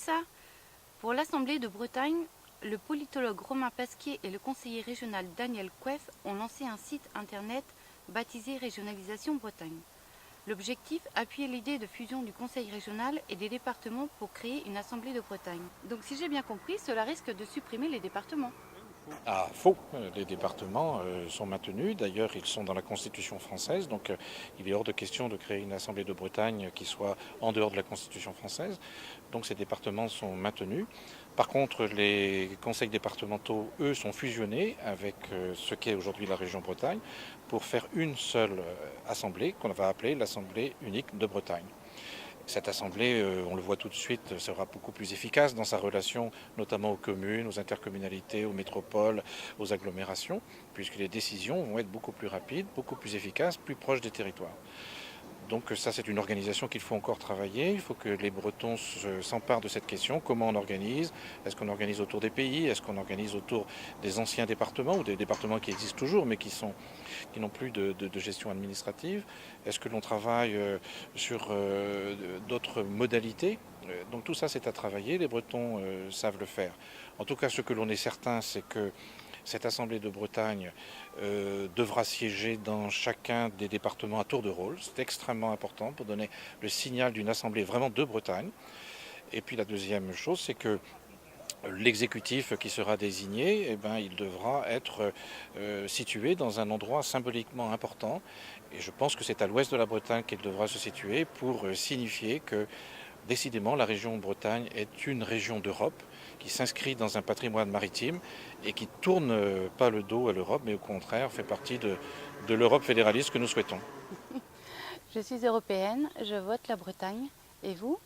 ça. Pour l'Assemblée de Bretagne, le politologue Romain Pasquier et le conseiller régional Daniel Couef ont lancé un site internet baptisé Régionalisation Bretagne. L'objectif, appuyer l'idée de fusion du conseil régional et des départements pour créer une Assemblée de Bretagne. Donc si j'ai bien compris, cela risque de supprimer les départements. Ah, faux. Les départements sont maintenus. D'ailleurs, ils sont dans la Constitution française. Donc, il est hors de question de créer une Assemblée de Bretagne qui soit en dehors de la Constitution française. Donc, ces départements sont maintenus. Par contre, les conseils départementaux, eux, sont fusionnés avec ce qu'est aujourd'hui la région Bretagne pour faire une seule assemblée qu'on va appeler l'Assemblée unique de Bretagne. Cette assemblée, on le voit tout de suite, sera beaucoup plus efficace dans sa relation notamment aux communes, aux intercommunalités, aux métropoles, aux agglomérations, puisque les décisions vont être beaucoup plus rapides, beaucoup plus efficaces, plus proches des territoires. Donc ça, c'est une organisation qu'il faut encore travailler. Il faut que les Bretons s'emparent de cette question. Comment on organise? Est-ce qu'on organise autour des pays? Est-ce qu'on organise autour des anciens départements ou des départements qui existent toujours mais qui n'ont plus de gestion administrative? Est-ce que l'on travaille sur d'autres modalités? Donc tout ça, c'est à travailler. Les Bretons savent le faire. En tout cas, ce que l'on est certain, c'est que cette Assemblée de Bretagne devra siéger dans chacun des départements à tour de rôle. C'est extrêmement important pour donner le signal d'une Assemblée vraiment de Bretagne. Et puis la deuxième chose, c'est que l'exécutif qui sera désigné, il devra être situé dans un endroit symboliquement important. Et je pense que c'est à l'ouest de la Bretagne qu'il devra se situer pour signifier que décidément, la région Bretagne est une région d'Europe qui s'inscrit dans un patrimoine maritime et qui tourne pas le dos à l'Europe, mais au contraire fait partie de l'Europe fédéraliste que nous souhaitons. Je suis européenne, je vote la Bretagne. Et vous ?